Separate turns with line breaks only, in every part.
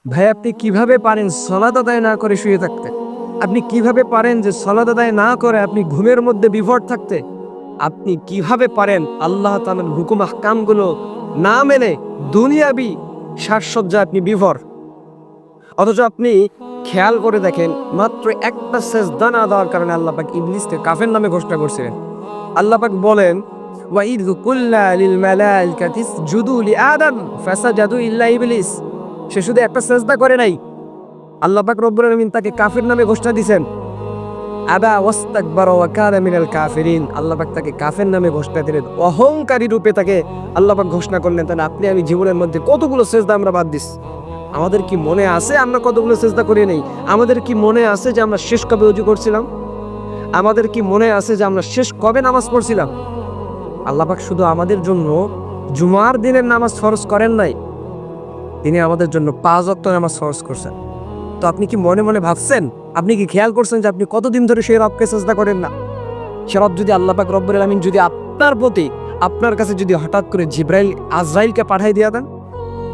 ভাই আপনি কিভাবে পারেন সালাত আদায় না করে শুয়ে থাকতে? আপনি কিভাবে পারেন যে সালাত আদায় না করে আপনি ঘুমের মধ্যে বিভোর থাকতে? আপনি কিভাবে পারেন আল্লাহ তাআলার হুকুম আহকামগুলো না মেনে দুনিয়াবি সাজসজ্জা আপনি বিভোর? অথচ আপনি খেয়াল করে দেখেন মাত্র একটা সেজদা না দেওয়ার কারণে আল্লাহ পাক ইবলিসকে কাফের নামে ঘোষণা করছিলেন। আল্লাহ পাক বলেন ওয়া ইয কুল্লা লিল মালাইকাতি ইসজুদু লিআদম ফাসাজাদু ইল্লা ইবলিস। সে শুধু একটা সেজদা করে নাই, আল্লাহ পাক রব্বুল আলামিন তাকে কাফির নামে ঘোষণা দিয়েছেন। আবা ওয়াস্তাকবারা ওয়া কানা মিনাল কাফিরিন। আল্লাহ পাক তাকে কাফের নামে ঘোষণা দিলেন, অহংকারী রূপে তাকে আল্লাহ পাক ঘোষণা করলেন। তাহলে আপনি আমি জীবনের মধ্যে কতগুলো সেজদা আমরা বাদ দিস? আমাদের কি মনে আছে আমরা কতগুলো সেজদা করে নেই? আমাদের কি মনে আছে যে আমরা শেষ কবে ওযু করছিলাম? আমাদের কি মনে আছে যে আমরা শেষ কবে নামাজ পড়ছিলাম? আল্লাহ পাক শুধু আমাদের জন্য জুমার দিনের নামাজ ফরজ করেন নাই, তিনি আমাদের জন্য 5 ওয়াক্ত নামাজ ফরজ করছেন। তো আপনি কি মনে মনে ভাবছেন, আপনি কি খেয়াল করছেন যে আপনি কতদিন ধরে সেই রবকে সেজদা করেন না? সে রব যদি আল্লাহ পাক রব্বুল আলামিন যদি আপনার প্রতি, আপনার কাছে যদি হঠাৎ করে জিব্রাইল আজরাইলকে পাঠাই দিয়ে দেন,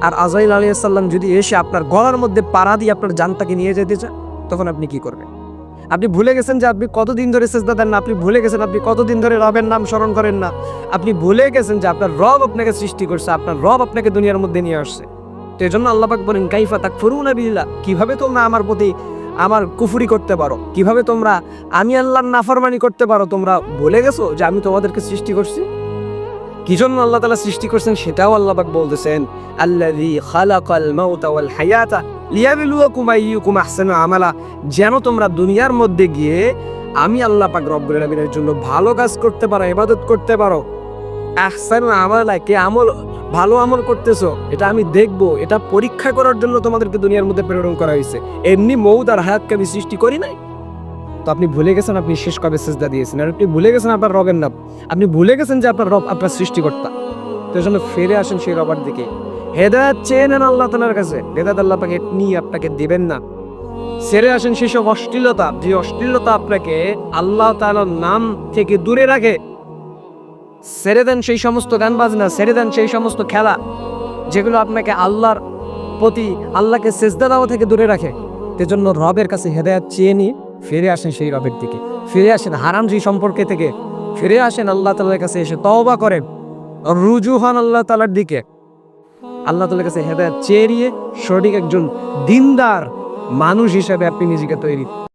আর আজরাইল আলাইহিস সালাম যদি এসে আপনার গলার মধ্যে পাড়া দিয়ে আপনার জানটাকে নিয়ে যেতে চান, তখন আপনি কি করবেন? আপনি ভুলে গেছেন যে আপনি কতদিন ধরে সেজদা দেন না, আপনি ভুলে গেছেন আপনি কতদিন ধরে রবের নাম স্মরণ করেন না, আপনি ভুলে গেছেন যে আপনার রব আপনাকে সৃষ্টি করছে, আপনার রব আপনাকে দুনিয়ার মধ্যে নিয়ে আসছে। তো এই জন্য আল্লাহ পাক বলেন কাইফা তাকফুরুনা বিল্লাহ, কিভাবে তোমরা আমার প্রতি আমার কুফরি করতে পারো, কিভাবে তোমরা আমি আল্লাহর নাফরমানি করতে পারো? তোমরা ভুলে গেছো যে আমি তোমাদেরকে সৃষ্টি করছি। কি জন্য আল্লাহ তাআলা সৃষ্টি করছেন সেটাও আল্লাহ পাক বলতেছেন, আল্লাযী খালাকাল মাউতা ওয়াল হায়াতা লিয়াবলুয়াকুম আইয়ুকুম আহসানু আমালা। যেন তোমরা দুনিয়ার মধ্যে গিয়ে আমি আল্লাহ পাক রব্বুল আলামিনের জন্য ভালো কাজ করতে পারো, ইবাদত করতে পারো। আহসানু আমালা, কে আমল ভালো আমল করতেছো এটা আমি দেখবো, এটা পরীক্ষা করার জন্য তোমাদেরকে দুনিয়ার মধ্যে প্রেরণ করা হয়েছে। এমনি মউত আর হায়াতকে আমি সৃষ্টি করি নাই। তো আপনি ভুলে গেছেন আপনি শেষ কবে সেজদা দিয়েছেন, আর আপনি ভুলে গেছেন আপনার রবের নাম, আপনি ভুলে গেছেন যে আপনার রব আপনার সৃষ্টিকর্তা। তো এই জন্য ফিরে আসেন সেই রবার দিকে, হেদায়েত চেয়ে নেন আল্লাহ তাআলার কাছে। হেদায়েত আল্লাহ পাক এমনি আপনাকে দিবেন না। ছেড়ে আসেন সেসব অশ্লীলতা, যে অশ্লীলতা আপনাকে আল্লাহ তাআলার নাম থেকে দূরে রাখে। ছেড়ে দেন সেই সমস্ত গান বাজনা, ছেড়ে দেন সেই সমস্ত খেলা যেগুলো আপনাকে আল্লাহর প্রতি, আল্লাহকে সেজদা দেওয়া থেকে দূরে রাখে। সেজন্য রবের কাছে হেদায়েত চেয়ে নিয়ে ফিরে আসেন সেই রবের দিকে, ফিরে আসেন হারাম যে সম্পর্কে থেকে, ফিরে আসেন আল্লাহ তাআলার কাছে এসে তওবা করেন, রুজু হন আল্লাহ তাআলার দিকে। আল্লাহ তাআলার কাছে হেদায়েত চেয়ে নিয়ে সঠিক একজন দিনদার মানুষ হিসেবে আপনি নিজেকে তৈরি